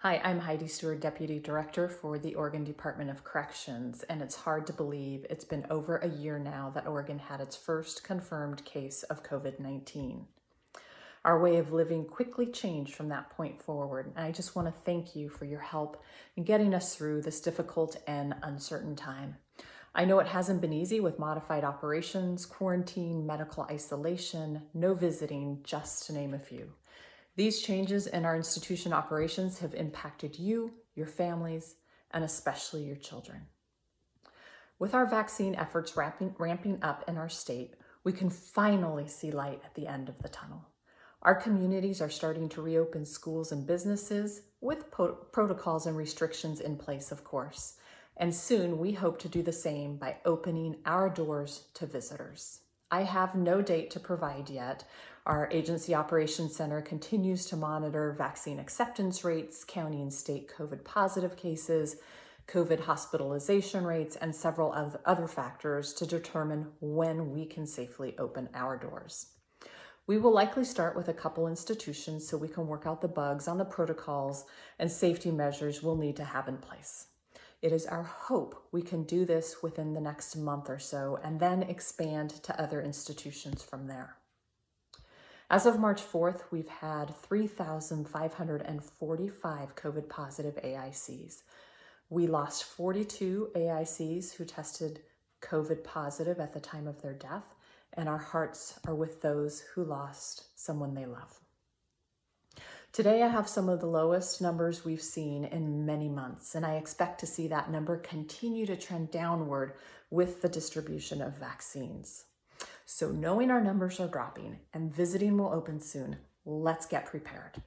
Hi, I'm Heidi Stewart, Deputy Director for the Oregon Department of Corrections, and it's hard to believe it's been over a year now that Oregon had its first confirmed case of COVID-19. Our way of living quickly changed from that point forward, and I just want to thank you for your help in getting us through this difficult and uncertain time. I know it hasn't been easy with modified operations, quarantine, medical isolation, no visiting, just to name a few. These changes in our institution operations have impacted you, your families, and especially your children. With our vaccine efforts ramping up in our state, we can finally see light at the end of the tunnel. Our communities are starting to reopen schools and businesses with protocols and restrictions in place, of course. And soon we hope to do the same by opening our doors to visitors. I have no date to provide yet. Our Agency Operations Center continues to monitor vaccine acceptance rates, county and state COVID positive cases, COVID hospitalization rates, and several other factors to determine when we can safely open our doors. We will likely start with a couple institutions so we can work out the bugs on the protocols and safety measures we'll need to have in place. It is our hope we can do this within the next month or so and then expand to other institutions from there. As of March 4th, we've had 3,545 COVID positive AICs. We lost 42 AICs who tested COVID positive at the time of their death, and our hearts are with those who lost someone they love. Today, I have some of the lowest numbers we've seen in many months, and I expect to see that number continue to trend downward with the distribution of vaccines. So knowing our numbers are dropping and visiting will open soon, let's get prepared.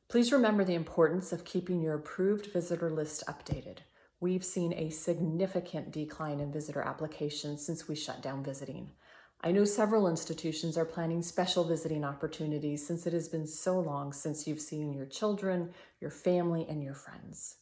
Please remember the importance of keeping your approved visitor list updated. We've seen a significant decline in visitor applications since we shut down visiting. I know several institutions are planning special visiting opportunities since it has been so long since you've seen your children, your family, and your friends.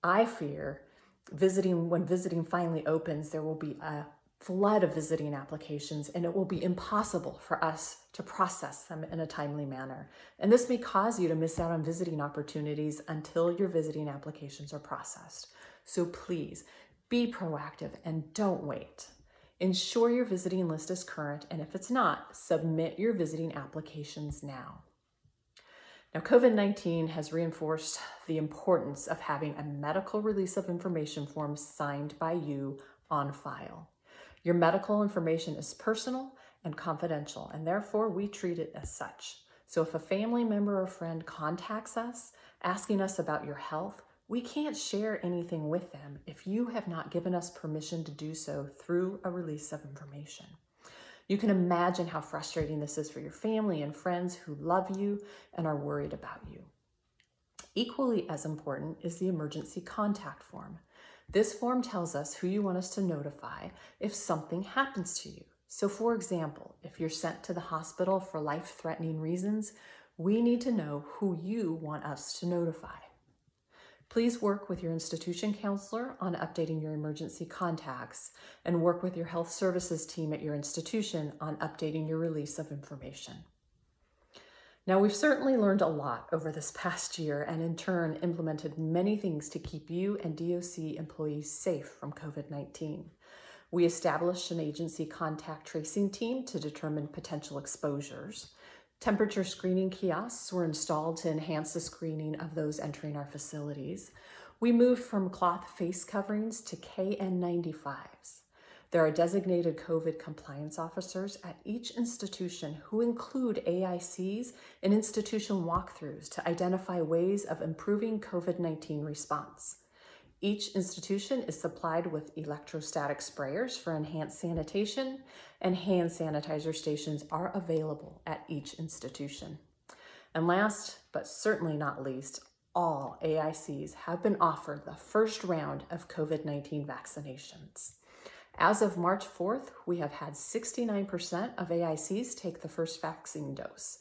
I fear when visiting finally opens, there will be a flood of visiting applications and it will be impossible for us to process them in a timely manner. And this may cause you to miss out on visiting opportunities until your visiting applications are processed. So please be proactive and don't wait. Ensure your visiting list is current, and if it's not, submit your visiting applications now. Now, COVID-19 has reinforced the importance of having a medical release of information form signed by you on file. Your medical information is personal and confidential, and therefore we treat it as such. So if a family member or friend contacts us asking us about your health, we can't share anything with them if you have not given us permission to do so through a release of information. You can imagine how frustrating this is for your family and friends who love you and are worried about you. Equally as important is the emergency contact form. This form tells us who you want us to notify if something happens to you. So for example, if you're sent to the hospital for life-threatening reasons, we need to know who you want us to notify. Please work with your institution counselor on updating your emergency contacts and work with your health services team at your institution on updating your release of information. Now, we've certainly learned a lot over this past year and in turn implemented many things to keep you and DOC employees safe from COVID-19. We established an agency contact tracing team to determine potential exposures. Temperature screening kiosks were installed to enhance the screening of those entering our facilities. We moved from cloth face coverings to KN95s. There are designated COVID compliance officers at each institution who include AICs and institution walkthroughs to identify ways of improving COVID-19 response. Each institution is supplied with electrostatic sprayers for enhanced sanitation, and hand sanitizer stations are available at each institution. And last, but certainly not least, all AICs have been offered the first round of COVID-19 vaccinations. As of March 4th, we have had 69% of AICs take the first vaccine dose.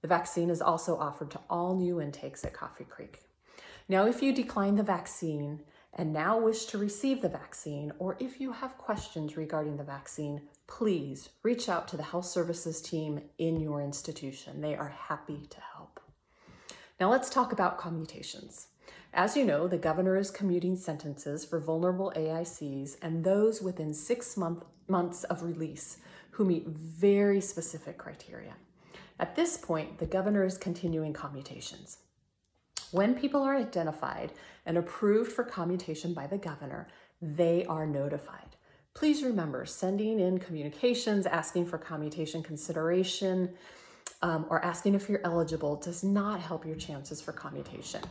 The vaccine is also offered to all new intakes at Coffee Creek. Now, if you decline the vaccine and now wish to receive the vaccine, or if you have questions regarding the vaccine, please reach out to the health services team in your institution. They are happy to help. Now let's talk about commutations. As you know, the governor is commuting sentences for vulnerable AICs and those within 6 months of release who meet very specific criteria. At this point, the governor is continuing commutations. When people are identified and approved for commutation by the governor, they are notified. Please remember, sending in communications, asking for commutation consideration, or asking if you're eligible does not help your chances for commutation.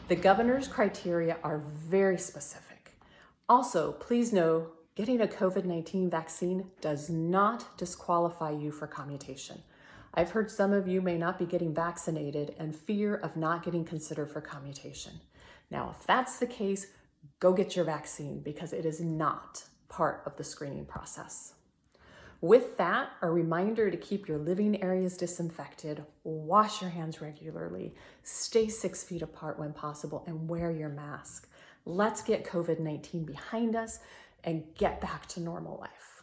The governor's criteria are very specific. Also, please know, getting a COVID-19 vaccine does not disqualify you for commutation. I've heard some of you may not be getting vaccinated and fear of not getting considered for commutation. Now, if that's the case, go get your vaccine because it is not part of the screening process. With that, a reminder to keep your living areas disinfected, wash your hands regularly, stay 6 feet apart when possible, and wear your mask. Let's get COVID-19 behind us and get back to normal life.